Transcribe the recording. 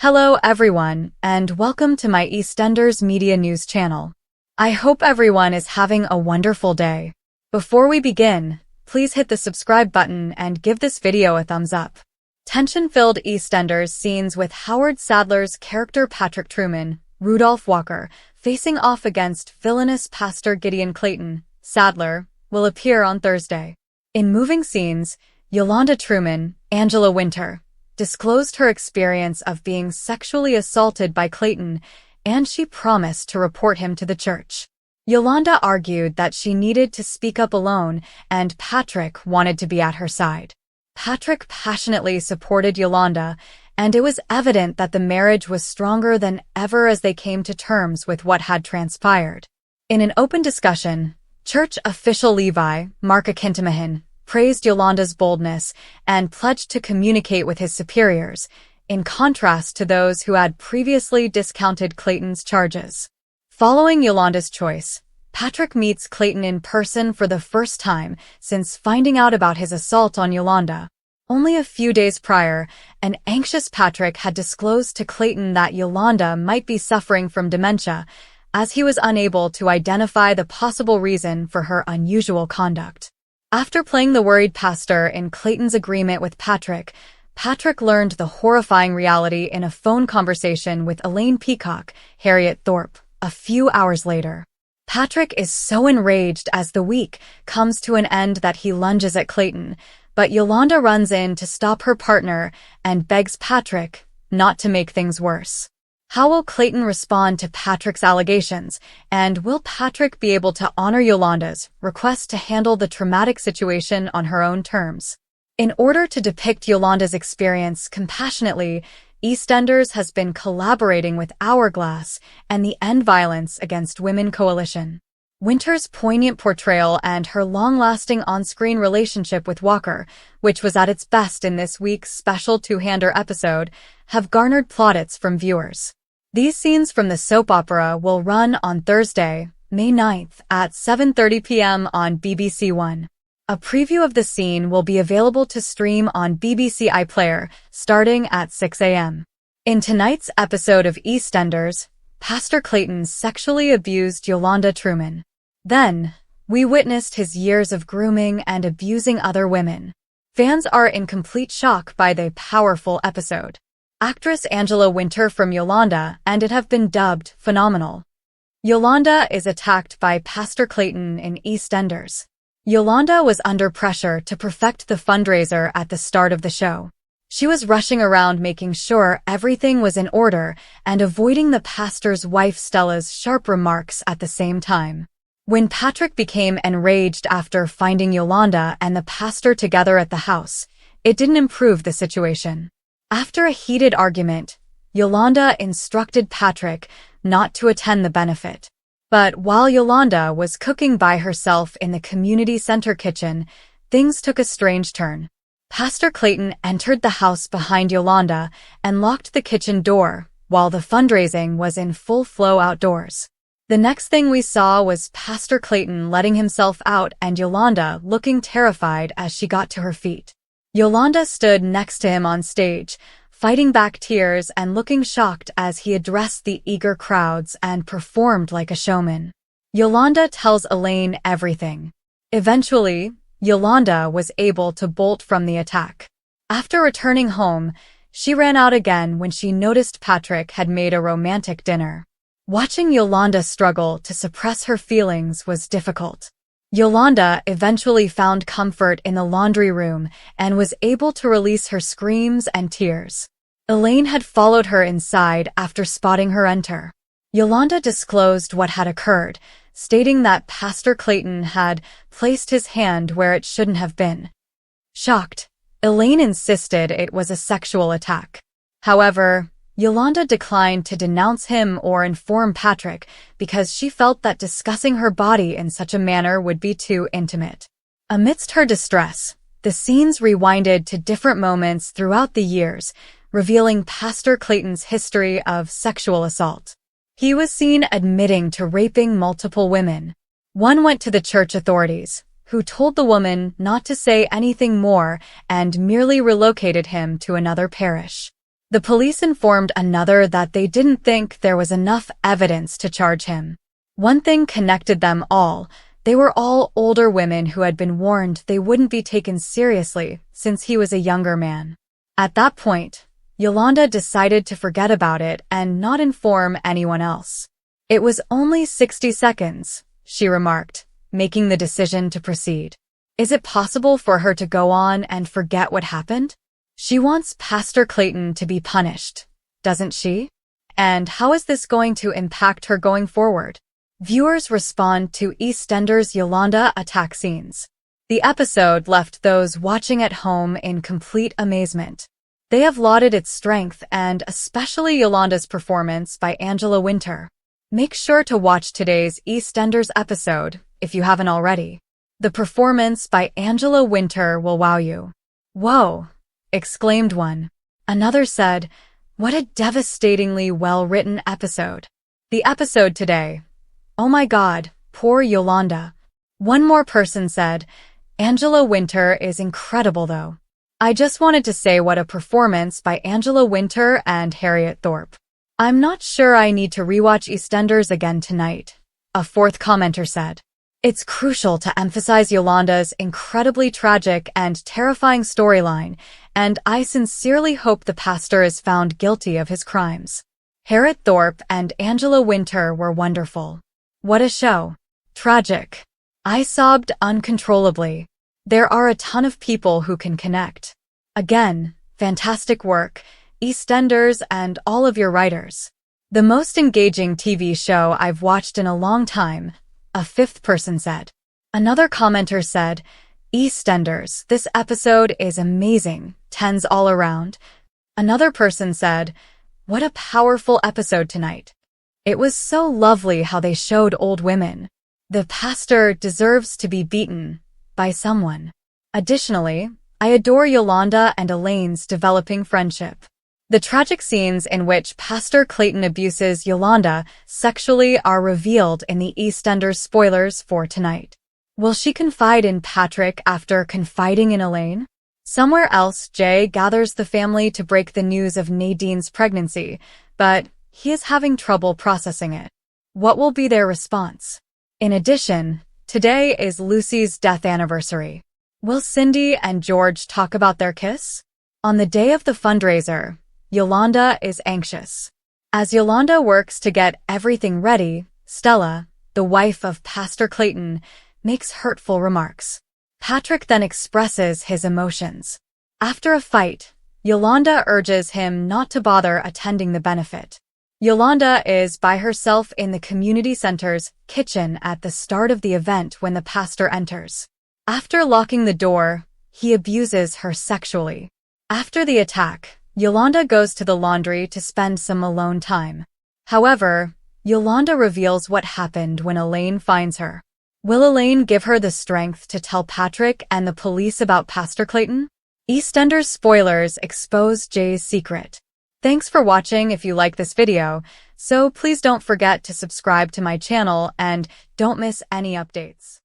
Hello everyone, and welcome to my EastEnders Media News channel. I hope everyone is having a wonderful day. Before we begin, please hit the subscribe button and give this video a thumbs up. Tension-filled EastEnders scenes with Howard Sadler's character Patrick Truman, Rudolph Walker, facing off against villainous Pastor Gideon Clayton, Sadler, will appear on Thursday. In moving scenes, Yolande Truman, Angela Winter, disclosed her experience of being sexually assaulted by Clayton, and she promised to report him to the church. Yolande argued that she needed to speak up alone, and Patrick wanted to be at her side. Patrick passionately supported Yolande, and it was evident that the marriage was stronger than ever as they came to terms with what had transpired. In an open discussion, church official Levi, Mark Akintimahan, praised Yolande's boldness and pledged to communicate with his superiors, in contrast to those who had previously discounted Clayton's charges. Following Yolande's choice, Patrick meets Clayton in person for the first time since finding out about his assault on Yolande. Only a few days prior, an anxious Patrick had disclosed to Clayton that Yolande might be suffering from dementia, as he was unable to identify the possible reason for her unusual conduct. After playing the worried pastor in Clayton's agreement with Patrick, Patrick learned the horrifying reality in a phone conversation with Elaine Peacock, Harriet Thorpe, a few hours later. Patrick is so enraged as the week comes to an end that he lunges at Clayton, but Yolande runs in to stop her partner and begs Patrick not to make things worse. How will Clayton respond to Patrick's allegations, and will Patrick be able to honor Yolande's request to handle the traumatic situation on her own terms? In order to depict Yolande's experience compassionately, EastEnders has been collaborating with Hourglass and the End Violence Against Women Coalition. Winter's poignant portrayal and her long-lasting on-screen relationship with Walker, which was at its best in this week's special two-hander episode, have garnered plaudits from viewers. These scenes from the soap opera will run on Thursday, May 9th at 7:30 p.m. on BBC One. A preview of the scene will be available to stream on BBC iPlayer starting at 6 a.m. In tonight's episode of EastEnders, Pastor Clayton sexually abused Yolande Truman. Then, we witnessed his years of grooming and abusing other women. Fans are in complete shock by the powerful episode. Actress Angela Winter from Yolande and it have been dubbed phenomenal. Yolande is attacked by Pastor Clayton in EastEnders. Yolande was under pressure to perfect the fundraiser at the start of the show. She was rushing around making sure everything was in order and avoiding the pastor's wife Stella's sharp remarks at the same time. When Patrick became enraged after finding Yolande and the pastor together at the house, it didn't improve the situation. After a heated argument, Yolande instructed Patrick not to attend the benefit. But while Yolande was cooking by herself in the community center kitchen, things took a strange turn. Pastor Clayton entered the house behind Yolande and locked the kitchen door, while the fundraising was in full flow outdoors. The next thing we saw was Pastor Clayton letting himself out and Yolande looking terrified as she got to her feet. Yolande stood next to him on stage, fighting back tears and looking shocked as he addressed the eager crowds and performed like a showman. Yolande tells Elaine everything. Eventually, Yolande was able to bolt from the attack. After returning home, she ran out again when she noticed Patrick had made a romantic dinner. Watching Yolande struggle to suppress her feelings was difficult. Yolande eventually found comfort in the laundry room and was able to release her screams and tears. Elaine had followed her inside after spotting her enter. Yolande disclosed what had occurred, stating that Pastor Clayton had placed his hand where it shouldn't have been. Shocked, Elaine insisted it was a sexual attack. However, Yolande declined to denounce him or inform Patrick because she felt that discussing her body in such a manner would be too intimate. Amidst her distress, the scenes rewinded to different moments throughout the years, revealing Pastor Clayton's history of sexual assault. He was seen admitting to raping multiple women. One went to the church authorities, who told the woman not to say anything more and merely relocated him to another parish. The police informed another that they didn't think there was enough evidence to charge him. One thing connected them all. They were all older women who had been warned they wouldn't be taken seriously since he was a younger man. At that point, Yolande decided to forget about it and not inform anyone else. It was only 60 seconds, she remarked, making the decision to proceed. Is it possible for her to go on and forget what happened? She wants Pastor Clayton to be punished, doesn't she? And how is this going to impact her going forward? Viewers respond to EastEnders' Yolande attack scenes. The episode left those watching at home in complete amazement. They have lauded its strength and especially Yolande's performance by Angela Winter. Make sure to watch today's EastEnders episode if you haven't already. The performance by Angela Winter will wow you. Whoa! Exclaimed one. Another said, what a devastatingly well-written episode. The episode today. Oh my God, poor Yolande. One more person said, Angela Winter is incredible though. I just wanted to say what a performance by Angela Winter and Harriet Thorpe. I'm not sure I need to rewatch EastEnders again tonight, a fourth commenter said. It's crucial to emphasize Yolande's incredibly tragic and terrifying storyline, and I sincerely hope the pastor is found guilty of his crimes. Harriet Thorpe and Angela Winter were wonderful. What a show. Tragic. I sobbed uncontrollably. There are a ton of people who can connect. Again, fantastic work, EastEnders and all of your writers. The most engaging TV show I've watched in a long time, a fifth person said. Another commenter said, EastEnders, this episode is amazing, 10s all around. Another person said, what a powerful episode tonight. It was so lovely how they showed old women. The pastor deserves to be beaten by someone. Additionally, I adore Yolande and Elaine's developing friendship. The tragic scenes in which Pastor Clayton abuses Yolande sexually are revealed in the EastEnders spoilers for tonight. Will she confide in Patrick after confiding in Elaine? Somewhere else, Jay gathers the family to break the news of Nadine's pregnancy, but he is having trouble processing it. What will be their response? In addition, today is Lucy's death anniversary. Will Cindy and George talk about their kiss? On the day of the fundraiser, Yolande is anxious. As Yolande works to get everything ready, Stella, the wife of Pastor Clayton, makes hurtful remarks. Patrick then expresses his emotions. After a fight, Yolande urges him not to bother attending the benefit. Yolande is by herself in the community center's kitchen at the start of the event when the pastor enters. After locking the door, he abuses her sexually. After the attack, Yolande goes to the laundry to spend some alone time. However, Yolande reveals what happened when Elaine finds her. Will Elaine give her the strength to tell Patrick and the police about Pastor Clayton? EastEnders spoilers expose Jay's secret. Thanks for watching if you like this video, so please don't forget to subscribe to my channel and don't miss any updates.